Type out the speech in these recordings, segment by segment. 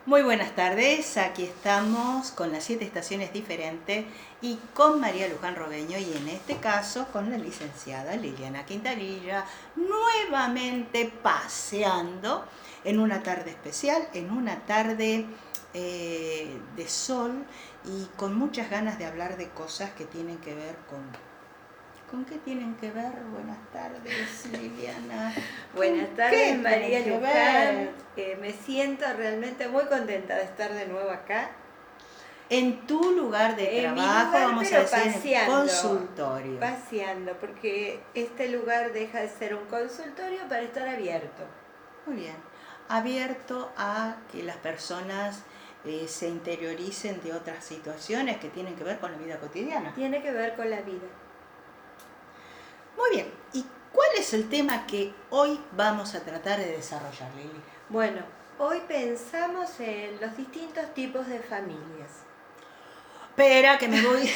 Muy buenas tardes, aquí estamos con las 7 estaciones diferentes y con María Luján Robeño y en este caso con la licenciada Liliana Quintanilla, nuevamente paseando en una tarde especial, en una tarde de sol y con muchas ganas de hablar de cosas que tienen que ver ¿Con qué tienen que ver? Buenas tardes, Liliana. Buenas tardes, María Luján. Ver? Me siento realmente muy contenta de estar de nuevo acá. En tu lugar de En mi trabajo, lugar, vamos pero a decir, paseando, en el consultorio. paseando, porque este lugar deja de ser un consultorio para estar abierto. Muy bien. Abierto a que las personas se interioricen de otras situaciones que tienen que ver con la vida cotidiana. Tiene que ver con la vida. Muy bien. ¿Y cuál es el tema que hoy vamos a tratar de desarrollar, Lili? Bueno, hoy pensamos en los distintos tipos de familias. Espera, que me voy.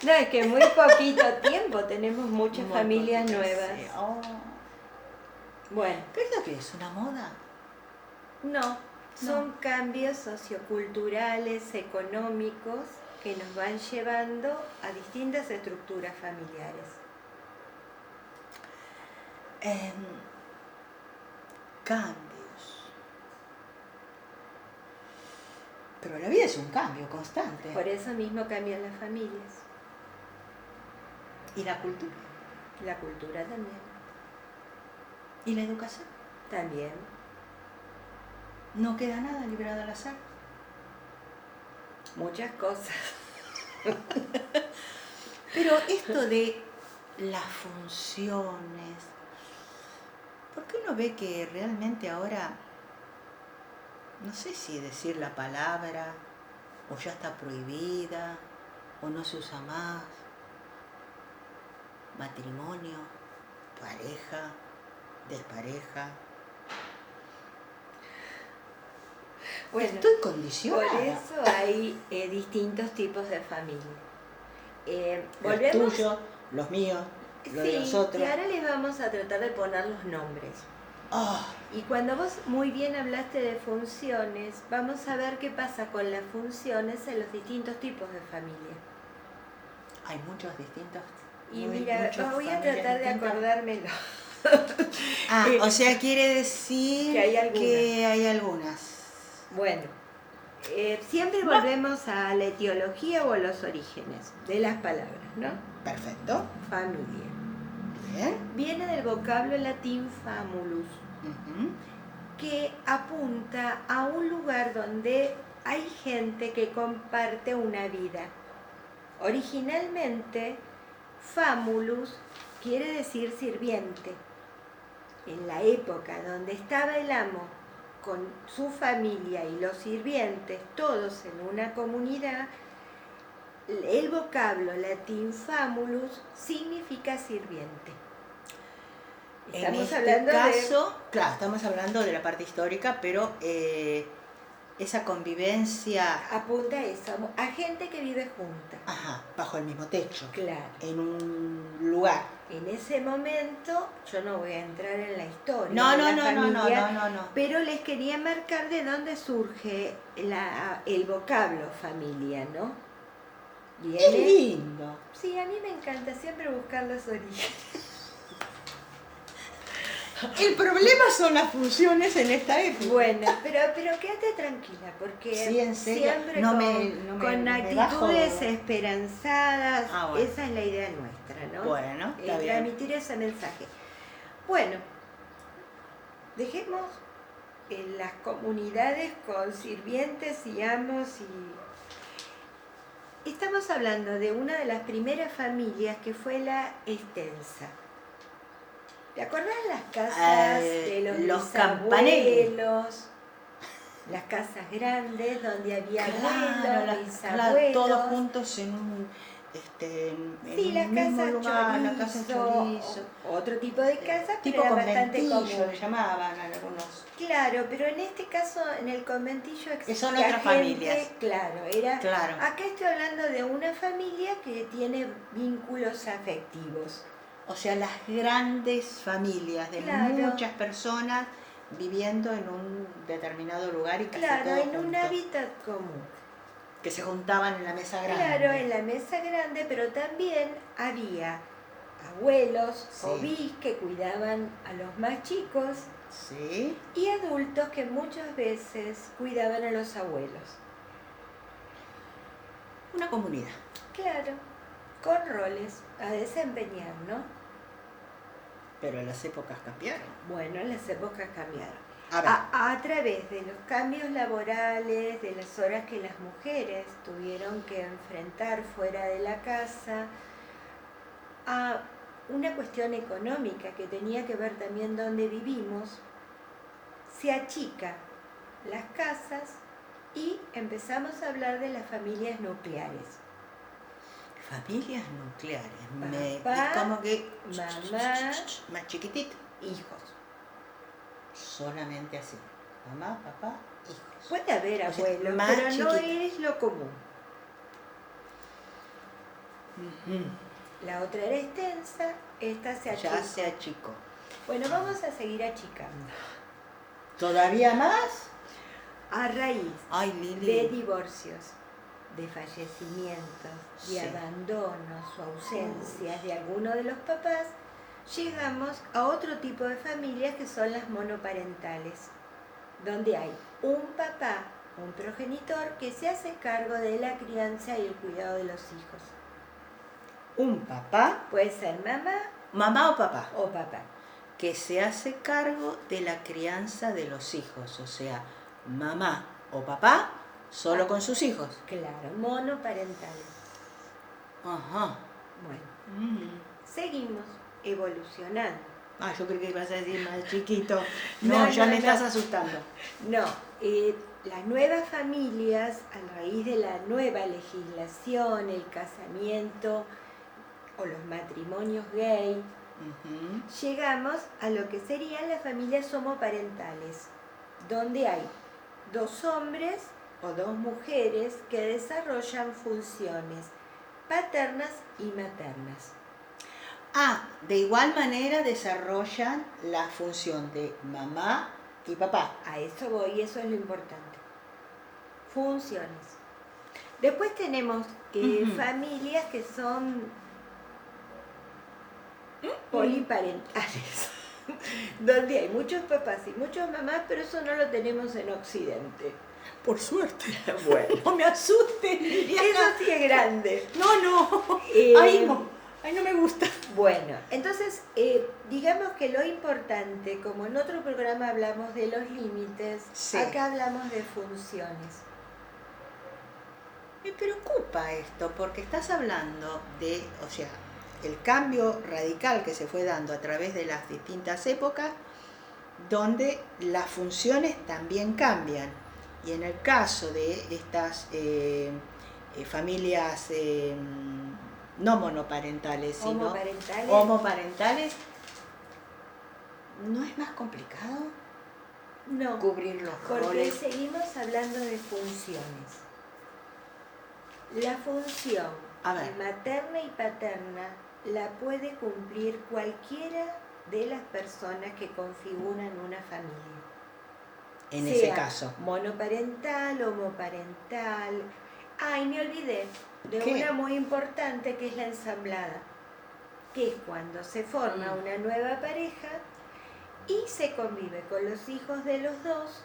No, es que muy poquito tiempo tenemos muchas Muy familias poquito, nuevas. sí. Oh. Bueno, ¿Qué es lo que es? ¿Una moda? no, son cambios socioculturales, económicos, que nos van llevando a distintas estructuras familiares. Cambios. Pero la vida es un cambio constante. Por eso mismo cambian las familias. ¿Y la cultura? La cultura también. ¿Y la educación? También. No queda nada librado al azar. Muchas cosas. Pero esto de las funciones, ¿por qué uno ve que realmente ahora, no sé si decir la palabra, o ya está prohibida, o no se usa más, matrimonio, pareja, despareja? Bueno, estoy condicionada. por eso hay distintos tipos de familia. Los tuyos, los míos, los de los otros. Y ahora les vamos a tratar de poner los nombres. Oh. Y cuando vos muy bien hablaste de funciones, vamos a ver qué pasa con las funciones en los distintos tipos de familia. Hay muchos distintos. Y mira, voy a tratar de acordármelo. O sea, quiere decir que hay algunas. Bueno, siempre volvemos a la etiología o a los orígenes de las palabras, ¿no? Perfecto. Familia. Bien. Viene del vocablo latín famulus, que apunta a un lugar donde hay gente que comparte una vida. Originalmente, famulus quiere decir sirviente. En la época donde estaba el amo con su familia y los sirvientes, todos en una comunidad, el vocablo latín famulus significa sirviente. Estamos hablando claro, estamos hablando de la parte histórica, pero esa convivencia apunta a eso, a gente que vive junta. Ajá, bajo el mismo techo. Claro. En un lugar. En ese momento, yo no voy a entrar en la historia no, pero les quería marcar de dónde surge el vocablo familia, ¿no? Viene, ¡qué lindo! Sí, a mí me encanta siempre buscar los orígenes. El problema son las funciones en esta época. Bueno, pero quédate tranquila, porque sí, en serio, siempre con actitudes esperanzadas, esa es la idea nuestra, ¿no? Bueno, está bien. Transmitir ese mensaje. Bueno, dejemos en las comunidades con sirvientes y amos y estamos hablando de una de las primeras familias que fue la extensa. ¿Te acordás las casas de los campaneros? Las casas grandes donde había abuelos, bisabuelos. Todos juntos en un mismo lugar, la casa chorizo. Otro tipo de casas, tipo pero era bastante conventillo, común. le llamaban a algunos. Claro, pero en este caso, en el conventillo que son otras familias. Claro, acá estoy hablando de una familia que tiene vínculos afectivos. O sea, las grandes familias de muchas personas viviendo en un determinado lugar y casi Claro, todos en un juntos, hábitat común. que se juntaban en la mesa grande. Claro, en la mesa grande, pero también había abuelos o Sí. bis que cuidaban a los más chicos Sí. y adultos que muchas veces cuidaban a los abuelos. Una comunidad. Claro, con roles a desempeñar, ¿no? Pero las épocas cambiaron. Bueno, las épocas cambiaron. A ver. A través de los cambios laborales, de las horas que las mujeres tuvieron que enfrentar fuera de la casa, a una cuestión económica que tenía que ver también donde vivimos, se achica las casas y empezamos a hablar de las familias nucleares. Familias nucleares. Papá, es como que mamá, más chiquitito. hijos. Solamente así. Mamá, papá, hijos. Puede haber O sea, abuelos, más pero no chiquito. es lo común. Ujú. La otra era extensa, esta se achicó. Ya se achicó. Bueno, vamos a seguir achicando. ¿Todavía más? A raíz Ay, Lili. de divorcios, de fallecimientos, de Sí. abandonos o ausencias de alguno de los papás, llegamos a otro tipo de familias que son las monoparentales, donde hay un papá, un progenitor que se hace cargo de la crianza y el cuidado de los hijos. Un papá, Puede ser mamá mamá o papá, o papá. que se hace cargo de la crianza de los hijos. O sea, mamá o papá solo con sus hijos. Claro, monoparentales. Ajá. Bueno, seguimos evolucionando. Ah, yo creo que ibas a decir más chiquito. No, No, ya no, me no. estás asustando. No, las nuevas familias, a raíz de la nueva legislación, el casamiento o los matrimonios gay, Ujú. llegamos a lo que serían las familias homoparentales, donde hay dos hombres o dos mujeres que desarrollan funciones paternas y maternas. Ah, de igual manera desarrollan la función de mamá y papá. A eso voy, eso es lo importante. Funciones. Después tenemos Ujú. familias que son poliparentales, donde hay muchos papás y muchas mamás, pero eso no lo tenemos en Occidente. Por suerte. Bueno, No me asustes, Liliana. eso sí es grande. No. Eh, Ay, no me gusta. Bueno, entonces, digamos que lo importante, como en otro programa hablamos de los límites, Sí. acá hablamos de funciones. Me preocupa esto porque estás hablando de, o sea, el cambio radical que se fue dando a través de las distintas épocas, donde las funciones también cambian. Y en el caso de estas familias no monoparentales, sino Homoparentales. homoparentales, ¿no es más complicado No, cubrir los porque roles? seguimos hablando de funciones. La función A ver. materna y paterna la puede cumplir cualquiera de las personas que configuran una familia. En Sea ese caso. monoparental, homoparental. Ay, me olvidé de ¿Qué? una muy importante que es la ensamblada, que es cuando se forma una nueva pareja y se convive con los hijos de los dos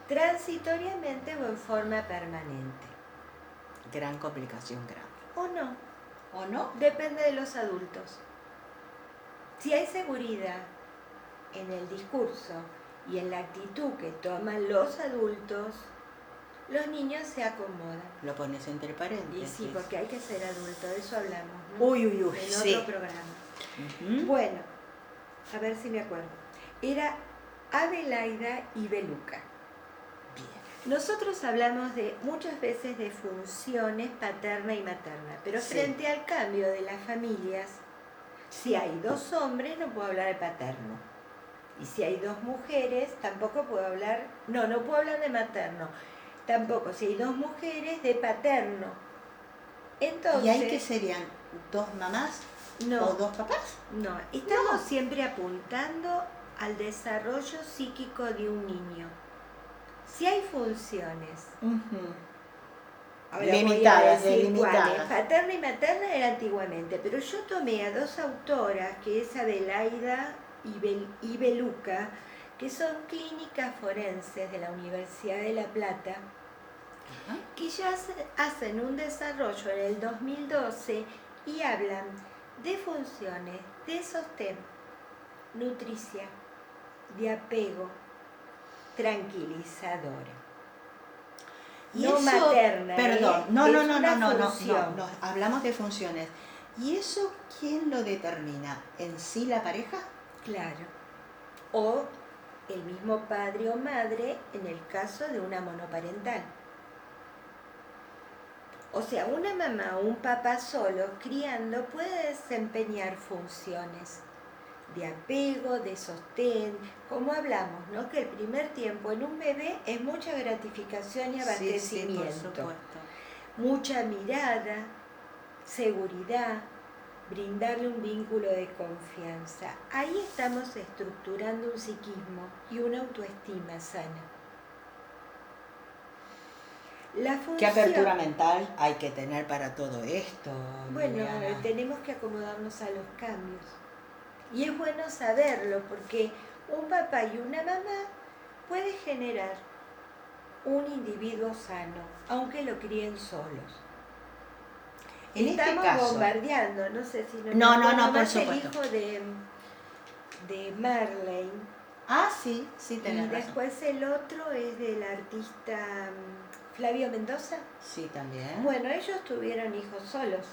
transitoriamente o en forma permanente. Gran complicación, grande. ¿O no? ¿O no? Depende de los adultos. Si hay seguridad en el discurso y en la actitud que toman los adultos, los niños se acomodan. Lo pones entre Y paréntesis. sí, porque hay que ser adulto, de eso hablamos, ¿no? Uy, En sí. otro programa. Ujú. Bueno, a ver si me acuerdo. Era Adelaida y Beluca. Bien. Nosotros hablamos de muchas veces de funciones paterna y materna, pero Sí. frente al cambio de las familias, si hay dos hombres no puedo hablar de paterno. Y si hay dos mujeres, tampoco puedo hablar, no puedo hablar de materno. Tampoco, si hay dos mujeres, de paterno. Entonces, ¿Y ahí qué serían? ¿Dos mamás no, o dos papás? no, estamos siempre apuntando al desarrollo psíquico de un niño. Si hay funciones, ahora limitadas, voy a decir delimitadas. cuáles, paterna y materna era antiguamente, pero yo tomé a dos autoras, que es Adelaida y Beluca, que son clínicas forenses de la Universidad de La Plata, que ya hacen un desarrollo en el 2012 y hablan de funciones de sostén, nutricia, de apego, tranquilizadora. Y No eso, materna, perdón, no, hablamos de funciones. ¿Y eso quién lo determina? ¿En sí la pareja? Claro. O el mismo padre o madre en el caso de una monoparental. O sea, una mamá o un papá solo criando puede desempeñar funciones de apego, de sostén, como hablamos, ¿no? Que el primer tiempo en un bebé es mucha gratificación y abastecimiento. Sí, por supuesto. Mucha mirada, seguridad, brindarle un vínculo de confianza. Ahí estamos estructurando un psiquismo y una autoestima sana. La función, ¿Qué apertura mental hay que tener para todo esto? Bueno, Liliana? tenemos que acomodarnos a los cambios. Y es bueno saberlo porque un papá y una mamá puede generar un individuo sano, aunque lo críen solos. En Estamos este caso, bombardeando, no sé si No, por más supuesto. el hijo de Marley. Ah, sí, Y tenés razón. después el otro es del artista Flavio Mendoza. Sí, también. Bueno, ellos tuvieron hijos solos.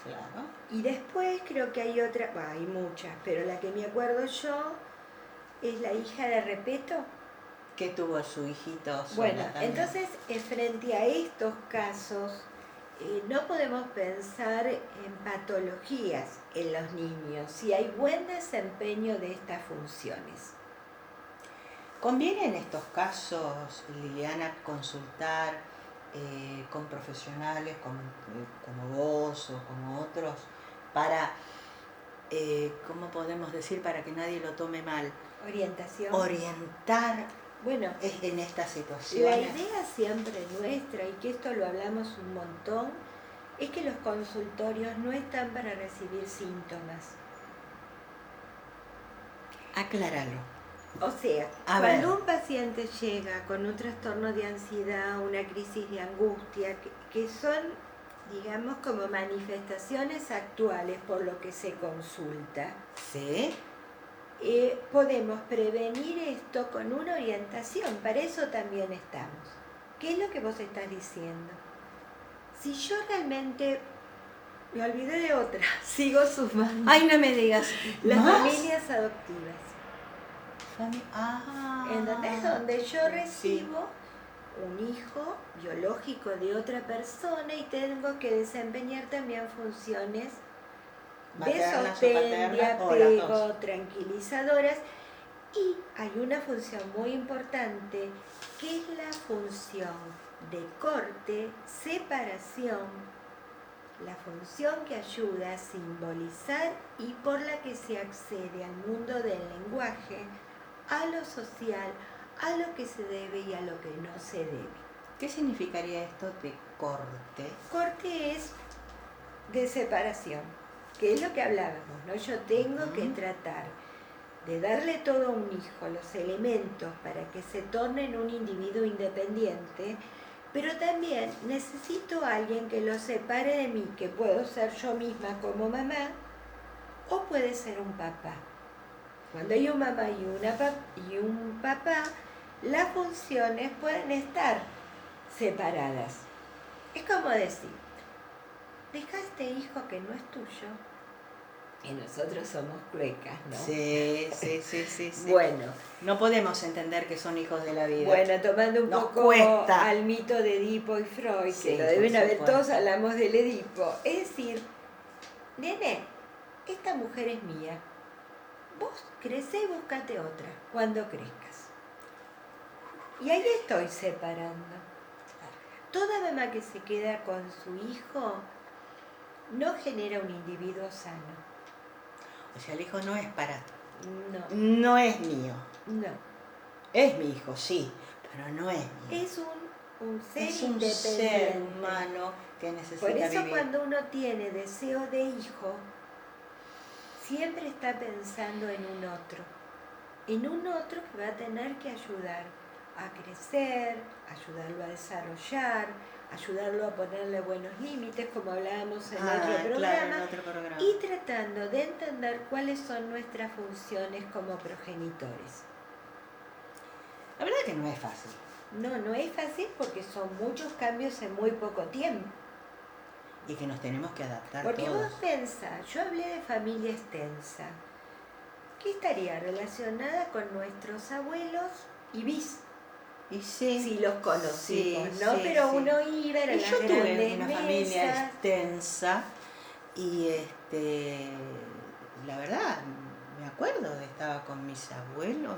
Claro. Y después creo que hay otra, hay muchas, pero la que me acuerdo yo es la hija de Repeto. Que tuvo su hijito sola Bueno, también. entonces frente a estos casos no podemos pensar en patologías en los niños si hay buen desempeño de estas funciones. ¿Conviene en estos casos, Liliana, consultar con profesionales como vos o como otros para, ¿cómo podemos decir para que nadie lo tome mal? Orientación. Orientar Bueno, en estas la situaciones. idea siempre nuestra, y que esto lo hablamos un montón, es que los consultorios no están para recibir síntomas. Acláralo. O sea, cuando un paciente llega con un trastorno de ansiedad, una crisis de angustia, que son, digamos, como manifestaciones actuales por lo que se consulta, ¿Sí? podemos prevenir esto con una orientación. Para eso también estamos. ¿Qué es lo que vos estás diciendo? Si yo realmente me olvidé de otra, sigo sumando. Ay, no me digas. Las ¿Más? familias adoptivas. ¿Entendés? Donde yo recibo un hijo biológico de otra persona y tengo que desempeñar también funciones maternas, de sostén, paternas, de apego, tranquilizadoras. Y hay una función muy importante que es la función de corte, separación, la función que ayuda a simbolizar y por la que se accede al mundo del lenguaje, a lo social, a lo que se debe y a lo que no se debe. ¿Qué significaría esto de corte? Corte es de separación, que es lo que hablábamos, ¿no? Yo tengo que tratar de darle todo a un hijo, los elementos para que se torne en un individuo independiente, pero también necesito a alguien que lo separe de mí, que puedo ser yo misma como mamá, o puede ser un papá. Cuando hay una mamá y un papá, las funciones pueden estar separadas. Es como decir, deja a este hijo que no es tuyo, y nosotros somos cuecas, ¿no? Sí. Bueno. No podemos entender que son hijos de la vida. Bueno, tomando un poco cuesta. al mito de Edipo y Freud, Sí, que lo deben haber, supuesto. todos hablamos del Edipo. Es decir, nene, esta mujer es mía. Vos crecé y búscate otra cuando crezcas. Y ahí estoy separando. Toda mamá que se queda con su hijo no genera un individuo sano. O sea, el hijo no es para No, no es mío. no. Es mi hijo, sí, pero no es mío. Es un ser Es un independiente. ser humano que necesita Por eso vivir. cuando uno tiene deseo de hijo, siempre está pensando en un otro que va a tener que ayudar a crecer, ayudarlo a desarrollar, ayudarlo a ponerle buenos límites, como hablábamos en Claro, en otro programa. y tratando de entender cuáles son nuestras funciones como progenitores. La verdad que no es fácil. No es fácil porque son muchos cambios en muy poco tiempo. Y que nos tenemos que adaptar Porque todos. vos pensás, yo hablé de familia extensa, que estaría relacionada con nuestros abuelos y bis. Y sí. Si los conocimos, sí, ¿no? sí, Pero sí. uno iba, eran Y las yo tuve grandes una mesas. familia extensa y la verdad, me acuerdo, estaba con mis abuelos,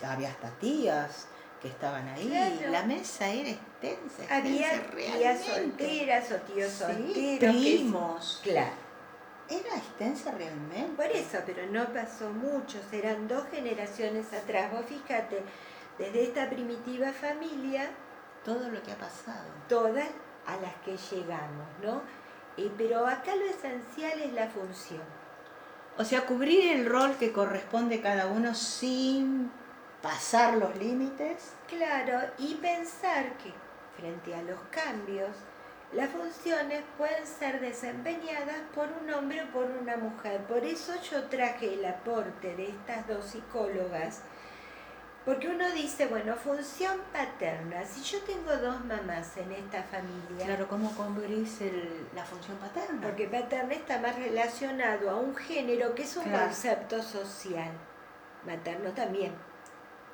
había hasta tías que estaban ahí, Claro. La mesa era extensa Había realmente. tías solteras o tíos Sí, solteros. primos. Claro. Era extensa realmente. Por eso, pero no pasó mucho, eran 2 generaciones atrás. Vos fíjate, desde esta primitiva familia, Todo lo que ha pasado. todas a las que llegamos, ¿no? Pero acá lo esencial es la función. O sea, cubrir el rol que corresponde cada uno sin pasar los límites. Claro, y pensar que frente a los cambios, las funciones pueden ser desempeñadas por un hombre o por una mujer. Por eso yo traje el aporte de estas 2 psicólogas, porque uno dice, bueno, función paterna. Si yo tengo 2 mamás en esta familia, Claro, ¿cómo cubrís la función paterna? porque paterna está más relacionado a un género que es un concepto social. Materno también.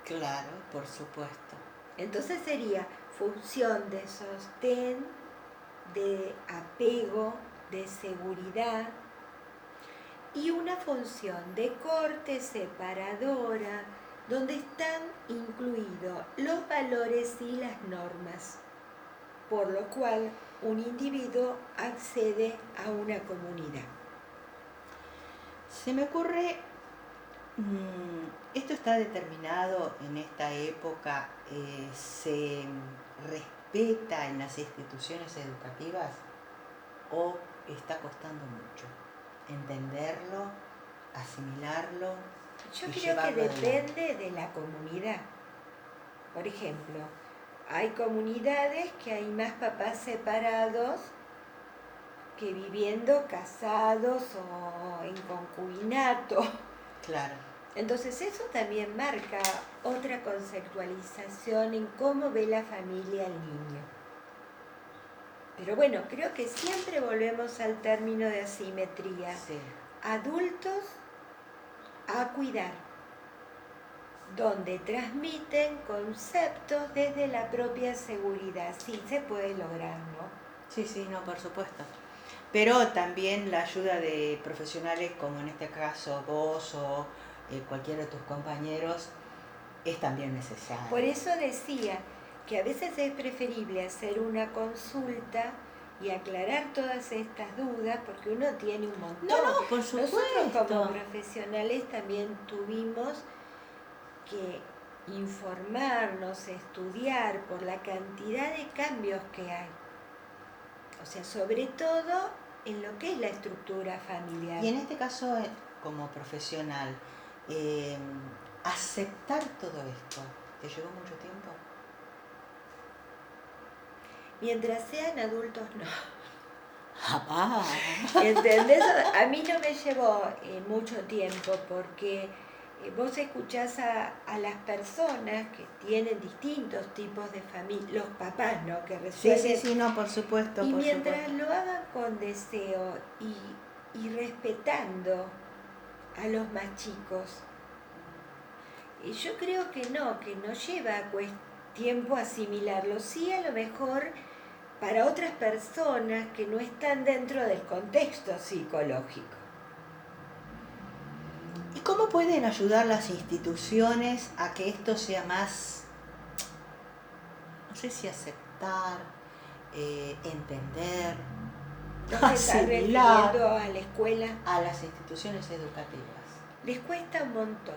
Claro, por supuesto. Entonces sería función de sostén, de apego, de seguridad y una función de corte separadora donde están incluidos los valores y las normas, por lo cual un individuo accede a una comunidad. Se me ocurre, esto está determinado en esta época, se respeta en las instituciones educativas o está costando mucho entenderlo, asimilarlo. Yo creo que depende de la comunidad. Por ejemplo, hay comunidades que hay más papás separados que viviendo casados o en concubinato. Claro. Entonces eso también marca otra conceptualización en cómo ve la familia al niño. Pero bueno, creo que siempre volvemos al término de asimetría. Sí. Adultos a cuidar, donde transmiten conceptos desde la propia seguridad. Sí, se puede lograr, ¿no? Sí, no, por supuesto. Pero también la ayuda de profesionales como en este caso vos o cualquiera de tus compañeros es también necesaria. Por eso decía que a veces es preferible hacer una consulta y aclarar todas estas dudas, porque uno tiene un montón. No, por supuesto. Nosotros como profesionales también tuvimos que informarnos, estudiar por la cantidad de cambios que hay. O sea, sobre todo en lo que es la estructura familiar. Y en este caso, como profesional, aceptar todo esto, ¿te llevó mucho tiempo? Mientras sean adultos, no. Jamás. ¿Entendés? A mí no me llevó mucho tiempo porque vos escuchás a las personas que tienen distintos tipos de familia, los papás, ¿no? Que resuelven. Sí, no, por supuesto. Y por mientras supuesto. lo hagan con deseo y respetando a los más chicos, yo creo que no lleva tiempo asimilarlo. Sí, a lo mejor para otras personas que no están dentro del contexto psicológico. ¿Y cómo pueden ayudar las instituciones a que esto sea más, no sé si aceptar, entender, ¿No se está refiriendo a la escuela? a las instituciones educativas? les cuesta un montón,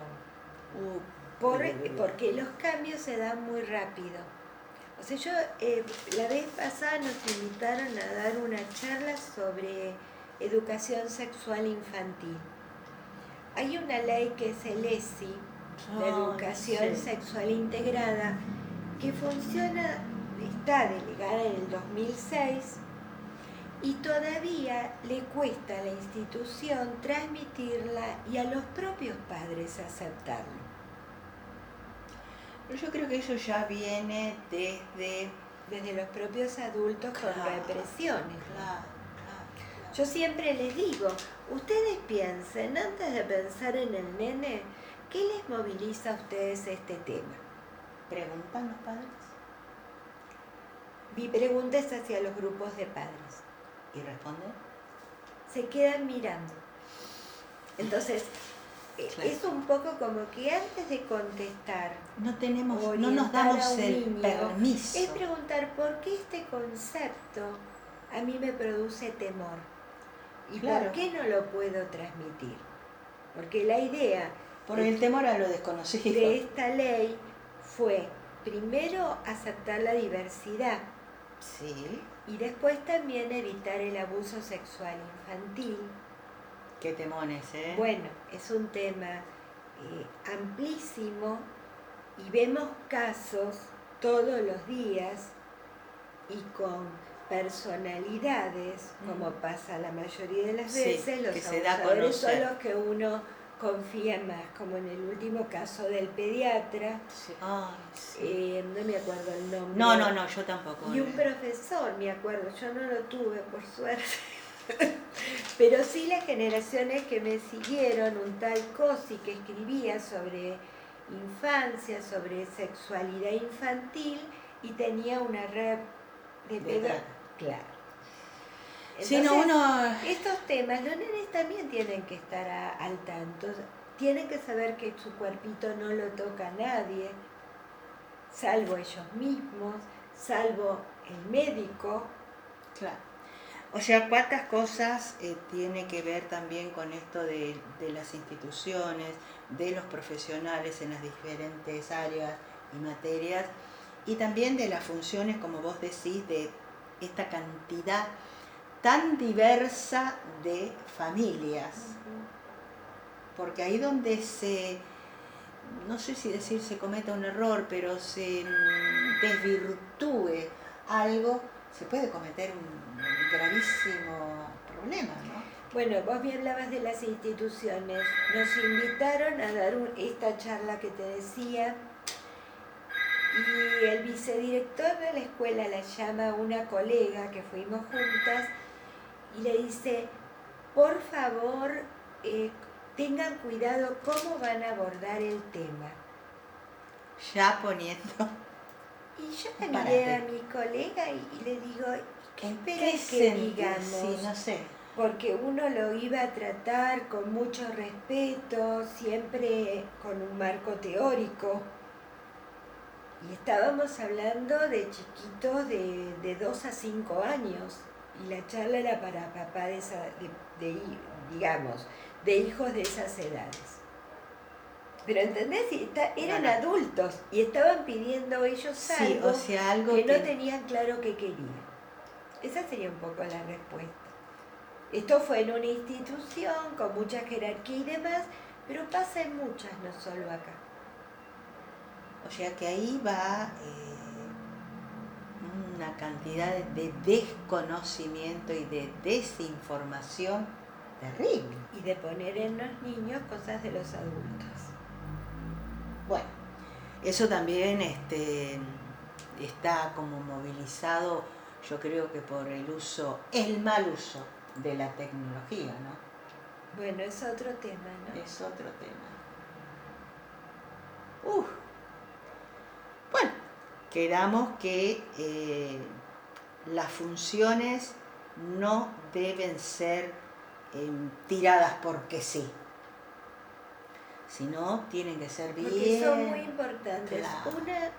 Uy, uy, uy. porque los cambios se dan muy rápido. O sea, la vez pasada nos invitaron a dar una charla sobre educación sexual infantil. Hay una ley que es el ESI, la educación sexual integrada, que funciona, está delegada en el 2006 y todavía le cuesta a la institución transmitirla y a los propios padres aceptarlo. Pero yo creo que eso ya viene desde los propios adultos, claro, con represiones. Claro. Yo siempre les digo, ustedes piensen, antes de pensar en el nene, ¿qué les moviliza a ustedes este tema? ¿Preguntan los padres? Mi pregunta es hacia los grupos de padres. ¿Y responden? Se quedan mirando. Entonces, claro, es un poco como que antes de contestar, no nos damos el permiso. Es preguntar por qué este concepto a mí me produce temor y claro, por qué no lo puedo transmitir. Porque la idea por el temor a lo desconocido de esta ley fue primero aceptar la diversidad. Sí. Y después también evitar el abuso sexual infantil. Qué temones, ¿eh? Bueno, es un tema amplísimo y vemos casos todos los días y con personalidades, como pasa la mayoría de las veces, los abusadores son los que uno confía más, como en el último caso del pediatra. Sí. Ay, sí. No me acuerdo el nombre. No, yo tampoco. Y un profesor, me acuerdo, yo no lo tuve por suerte. Pero sí las generaciones que me siguieron, un tal Cosi que escribía sobre infancia, sobre sexualidad infantil y tenía una red de pedagogía. Claro. Entonces, sí, no, estos temas, los nenes también tienen que estar al tanto, tienen que saber que su cuerpito no lo toca a nadie, salvo ellos mismos, salvo el médico. Claro. O sea, cuántas cosas tiene que ver también con esto de las instituciones, de los profesionales en las diferentes áreas y materias, y también de las funciones, como vos decís, de esta cantidad tan diversa de familias. Porque ahí donde no sé si decir se cometa un error, pero se desvirtúe algo, se puede cometer un gravísimo problema, ¿no? Bueno, vos me hablabas de las instituciones. Nos invitaron a dar esta charla que te decía y el vicedirector de la escuela la llama a una colega que fuimos juntas y le dice, por favor, tengan cuidado cómo van a abordar el tema. Ya poniendo... Y yo le miré a mi colega y le digo, ¿qué esperas que digamos? Sí, no sé. Porque uno lo iba a tratar con mucho respeto, siempre con un marco teórico. Y estábamos hablando de chiquitos de 2 a 5 años. Y la charla era para papá de hijos de esas edades. Pero ¿entendés? Eran adultos y estaban pidiendo ellos algo, algo que no tenían claro qué querían. Esa sería un poco la respuesta. Esto fue en una institución con mucha jerarquía y demás, pero pasa en muchas, no solo acá. O sea que ahí va una cantidad de desconocimiento y de desinformación terrible. Y de poner en los niños cosas de los adultos. Bueno, eso también está como movilizado, yo creo que por el mal uso de la tecnología, ¿no? Bueno, es otro tema, ¿no? Es otro tema. Bueno, quedamos que las funciones no deben ser tiradas porque sí, sino tienen que ser bien. Porque son muy importantes. Claro. Una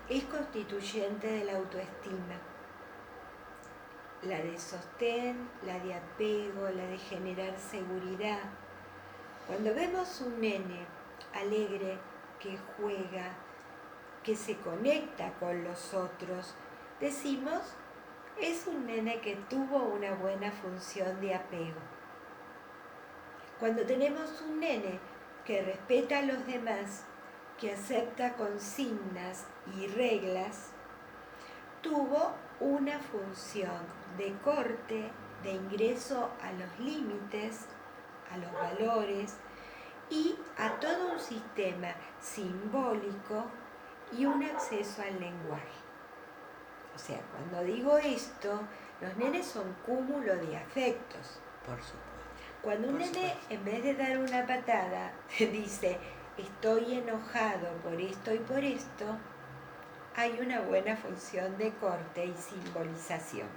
es constituyente de la autoestima. La de sostén, la de apego, la de generar seguridad. Cuando vemos un nene alegre, que juega, que se conecta con los otros, decimos, es un nene que tuvo una buena función de apego. Cuando tenemos un nene que respeta a los demás, que acepta consignas y reglas, tuvo una función de corte, de ingreso a los límites, a los valores y a todo un sistema simbólico y un acceso al lenguaje. O sea, cuando digo esto, los nenes son cúmulo de afectos. Por supuesto. Cuando un nene, en vez de dar una patada, dice, estoy enojado por esto y por esto, hay una buena función de corte y simbolización.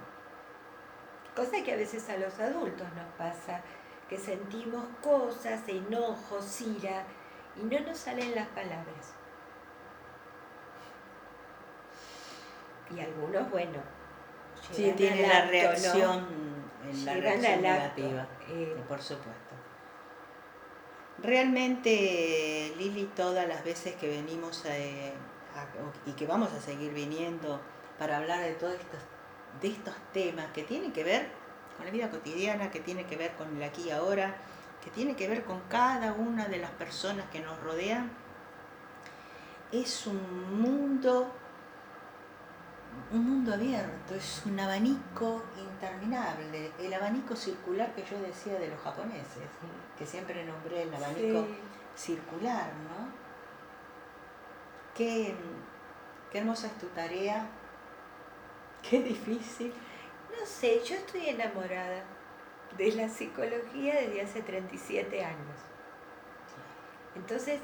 Cosa que a veces a los adultos nos pasa, que sentimos cosas, enojos, ira, y no nos salen las palabras. Y algunos, bueno, sí, tiene la acto, reacción, ¿no? la Llegan reacción al negativa, acto, por supuesto. Realmente, Lili, todas las veces que venimos y que vamos a seguir viniendo para hablar de todos estos temas que tienen que ver con la vida cotidiana, que tienen que ver con el aquí y ahora, que tienen que ver con cada una de las personas que nos rodean, es un mundo abierto, es un abanico interminable, el abanico circular que yo decía de los japoneses, que siempre nombré el abanico circular, ¿no? Qué hermosa es tu tarea, qué difícil. No sé, yo estoy enamorada de la psicología desde hace 37 años. Entonces,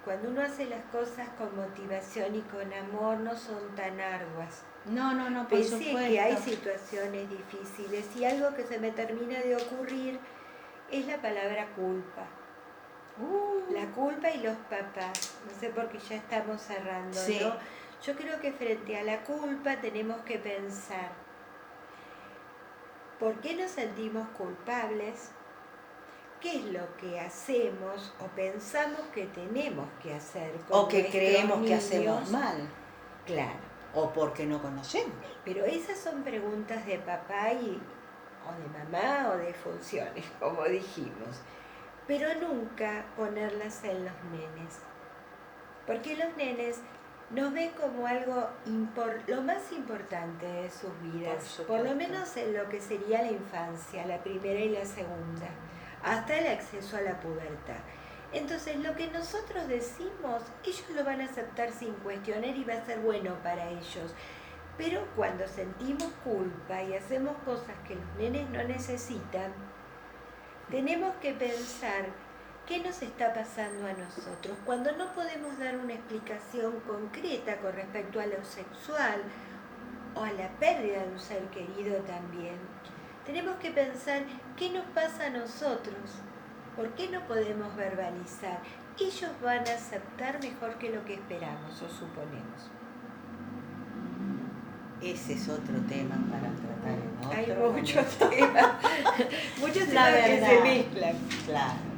cuando uno hace las cosas con motivación y con amor, no son tan arduas. No, por Pese supuesto. que hay situaciones difíciles y algo que se me termina de ocurrir es la palabra culpa. La culpa y los papás. No sé por qué ya estamos cerrando, sí. ¿no? Yo creo que frente a la culpa tenemos que pensar, ¿por qué nos sentimos culpables? ¿Qué es lo que hacemos o pensamos que tenemos que hacer con o que creemos niños? Que hacemos mal? Claro. O porque no conocemos. Pero esas son preguntas de papá o de mamá o de funciones, como dijimos. Pero nunca ponerlas en los nenes. Porque los nenes nos ven como algo lo más importante de sus vidas. Por lo menos en lo que sería la infancia, la primera y la segunda, hasta el acceso a la pubertad. Entonces, lo que nosotros decimos, ellos lo van a aceptar sin cuestionar y va a ser bueno para ellos. Pero cuando sentimos culpa y hacemos cosas que los nenes no necesitan, tenemos que pensar qué nos está pasando a nosotros. Cuando no podemos dar una explicación concreta con respecto a lo sexual o a la pérdida de un ser querido también, tenemos que pensar qué nos pasa a nosotros. ¿Por qué no podemos verbalizar? Ellos van a aceptar mejor que lo que esperamos o suponemos. Ese es otro tema para tratar en otro Hay muchos temas que se mezclan. Claro.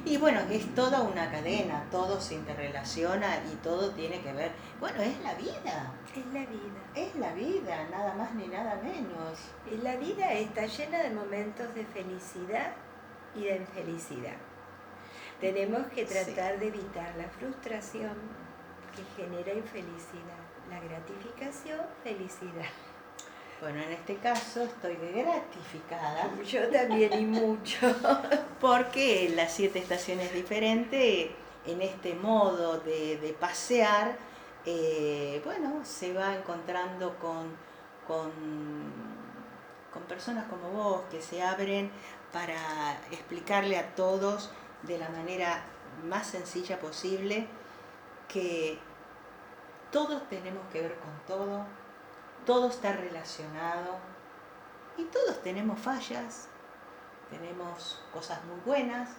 Y bueno, es toda una cadena, todo se interrelaciona y todo tiene que ver. Bueno, es la vida. Es la vida. Es la vida, nada más ni nada menos. La vida está llena de momentos de felicidad y de infelicidad. Tenemos que tratar de evitar la frustración que genera infelicidad. La gratificación, felicidad. Bueno, en este caso estoy gratificada. Yo también y mucho. Porque las 7 estaciones diferentes, en este modo de pasear, bueno, se va encontrando con personas como vos que se abren para explicarle a todos de la manera más sencilla posible que todos tenemos que ver con todo está relacionado y todos tenemos fallas, tenemos cosas muy buenas,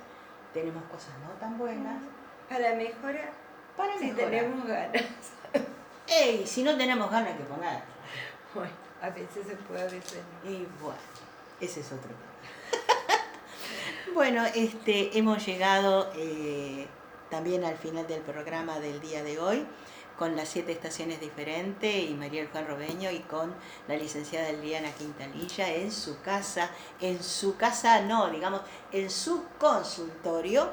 tenemos cosas no tan buenas. Para mejorar, si tenemos ganas. ¡Ey! Si no tenemos ganas hay que poner. Bueno, a veces se puede, a veces no. Y bueno, ese es otro tema. Bueno, hemos llegado también al final del programa del día de hoy, con las 7 estaciones diferentes y María Luján Robeño y con la licenciada Liliana Quintanilla en su casa no, digamos, en su consultorio.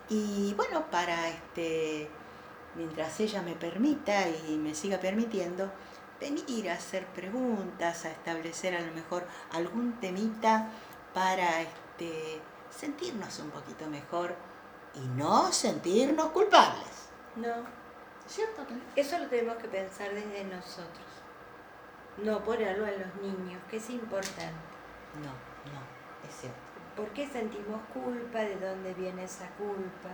Y bueno, mientras ella me permita y me siga permitiendo, venir a hacer preguntas, a establecer a lo mejor algún temita para sentirnos un poquito mejor y no sentirnos culpables. No. ¿Cierto? Eso lo tenemos que pensar desde nosotros, no ponerlo a los niños, que es importante. No, es cierto. ¿Por qué sentimos culpa? ¿De dónde viene esa culpa?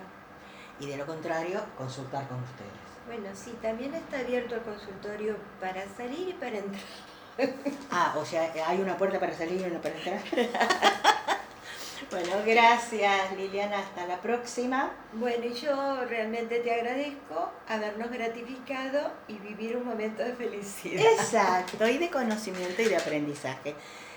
Y de lo contrario, consultar con ustedes. Bueno, sí, también está abierto el consultorio para salir y para entrar. O sea, hay una puerta para salir y una para entrar. Bueno, gracias Liliana, hasta la próxima. Bueno, y yo realmente te agradezco habernos gratificado y vivir un momento de felicidad. Exacto, y de conocimiento y de aprendizaje.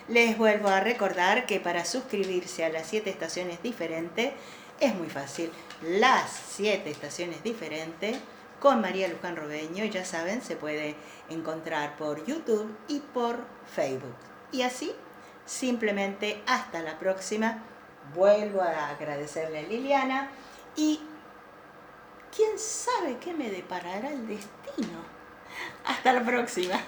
Les vuelvo a recordar que para suscribirse a las 7 estaciones diferentes es muy fácil. Las 7 estaciones diferentes con María Luján Robeño, ya saben, se puede encontrar por YouTube y por Facebook. Y así, simplemente hasta la próxima. Vuelvo a agradecerle a Liliana y quién sabe qué me deparará el destino. Hasta la próxima.